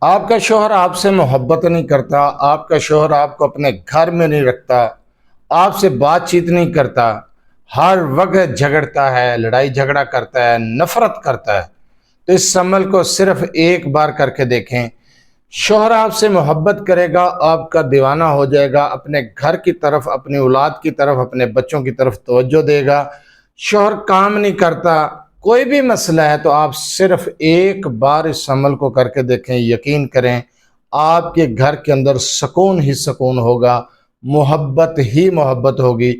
آپ کا شوہر آپ سے محبت نہیں کرتا، آپ کا شوہر آپ کو اپنے گھر میں نہیں رکھتا، آپ سے بات چیت نہیں کرتا، ہر وقت جھگڑتا ہے، لڑائی جھگڑا کرتا ہے، نفرت کرتا ہے، تو اس عمل کو صرف ایک بار کر کے دیکھیں۔ شوہر آپ سے محبت کرے گا، آپ کا دیوانہ ہو جائے گا، اپنے گھر کی طرف، اپنی اولاد کی طرف، اپنے بچوں کی طرف توجہ دے گا۔ شوہر کام نہیں کرتا، کوئی بھی مسئلہ ہے تو آپ صرف ایک بار اس عمل کو کر کے دیکھیں، یقین کریں آپ کے گھر کے اندر سکون ہی سکون ہوگا، محبت ہی محبت ہوگی۔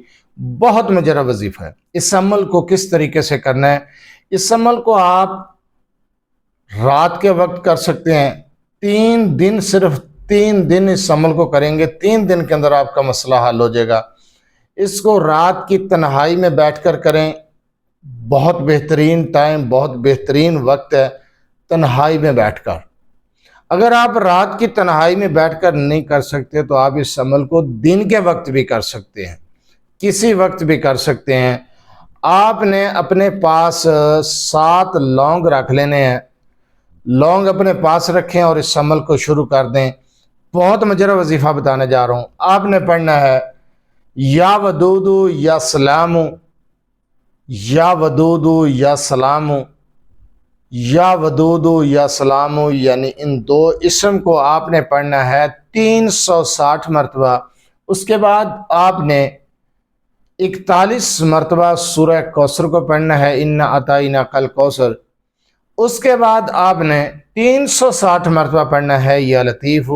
بہت مجرب وظیفہ ہے۔ اس عمل کو کس طریقے سے کرنا ہے؟ اس عمل کو آپ رات کے وقت کر سکتے ہیں۔ 3 دن، صرف 3 دن اس عمل کو کریں گے، 3 دن کے اندر آپ کا مسئلہ حل ہو جائے گا۔ اس کو رات کی تنہائی میں بیٹھ کر کریں، بہت بہترین ٹائم، بہت بہترین وقت ہے تنہائی میں بیٹھ کر۔ اگر آپ رات کی تنہائی میں بیٹھ کر نہیں کر سکتے تو آپ اس عمل کو دن کے وقت بھی کر سکتے ہیں، کسی وقت بھی کر سکتے ہیں۔ آپ نے اپنے پاس 7 لونگ رکھ لینے ہیں، لونگ اپنے پاس رکھیں اور اس عمل کو شروع کر دیں۔ بہت مجرب وظیفہ بتانے جا رہا ہوں۔ آپ نے پڑھنا ہے یا ودودو یا سلامو، یا ودودو یا سلامو، یا ودودو یا سلامو، یعنی ان 2 اسم کو آپ نے پڑھنا ہے 360 مرتبہ۔ اس کے بعد آپ نے 41 مرتبہ سورہ کوثر کو پڑھنا ہے، انا اعطیناک الکوثر۔ اس کے بعد آپ نے 360 مرتبہ پڑھنا ہے یا لطیف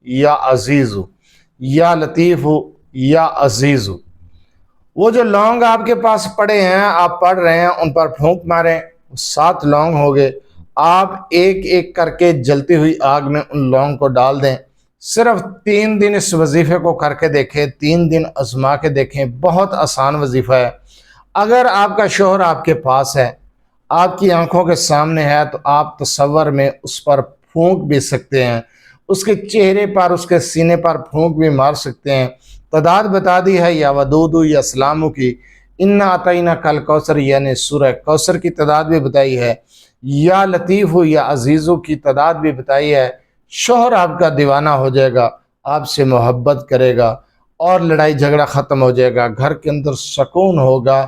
یا عزیز، یا لطیف یا عزیز۔ وہ جو لونگ آپ کے پاس پڑے ہیں، آپ پڑھ رہے ہیں، ان پر پھونک ماریں، 7 لونگ ہو گئے۔ آپ ایک ایک کر کے جلتی ہوئی آگ میں ان لونگ کو ڈال دیں۔ صرف 3 دن اس وظیفے کو کر کے دیکھیں، 3 دن آزما کے دیکھیں، بہت آسان وظیفہ ہے۔ اگر آپ کا شوہر آپ کے پاس ہے، آپ کی آنکھوں کے سامنے ہے، تو آپ تصور میں اس پر پھونک بھی سکتے ہیں، اس کے چہرے پر، اس کے سینے پر پھونک بھی مار سکتے ہیں۔ تعداد بتا دی ہے یا ودودو یا سلامو کی، انا اعطیناک الکوثر یعنی سورہ کوثر کی تعداد بھی بتائی ہے، یا لطیف یا عزیزو کی تعداد بھی بتائی ہے۔ شوہر آپ کا دیوانہ ہو جائے گا، آپ سے محبت کرے گا اور لڑائی جھگڑا ختم ہو جائے گا، گھر کے اندر سکون ہوگا۔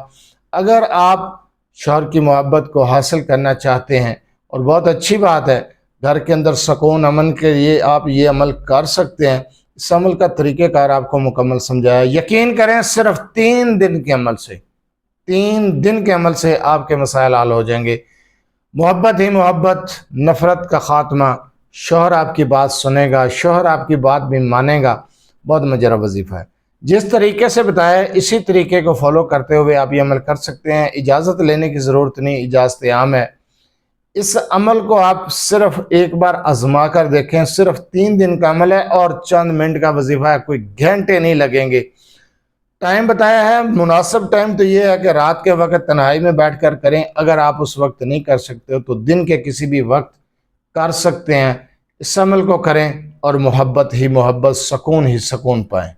اگر آپ شوہر کی محبت کو حاصل کرنا چاہتے ہیں، اور بہت اچھی بات ہے، گھر کے اندر سکون امن کے لیے آپ یہ عمل کر سکتے ہیں۔ اس عمل کا طریقہ کار آپ کو مکمل سمجھایا، یقین کریں صرف 3 دن کے عمل سے، 3 دن کے عمل سے آپ کے مسائل حل ہو جائیں گے۔ محبت ہی محبت، نفرت کا خاتمہ، شوہر آپ کی بات سنے گا، شوہر آپ کی بات بھی مانے گا۔ بہت مجرب وظیفہ ہے۔ جس طریقے سے بتایا اسی طریقے کو فالو کرتے ہوئے آپ یہ عمل کر سکتے ہیں۔ اجازت لینے کی ضرورت نہیں، اجازت عام ہے۔ اس عمل کو آپ صرف ایک بار آزما کر دیکھیں، صرف 3 دن کا عمل ہے اور چند منٹ کا وظیفہ ہے، کوئی گھنٹے نہیں لگیں گے۔ ٹائم بتایا ہے، مناسب ٹائم تو یہ ہے کہ رات کے وقت تنہائی میں بیٹھ کر کریں۔ اگر آپ اس وقت نہیں کر سکتے تو دن کے کسی بھی وقت کر سکتے ہیں۔ اس عمل کو کریں اور محبت ہی محبت، سکون ہی سکون پائیں۔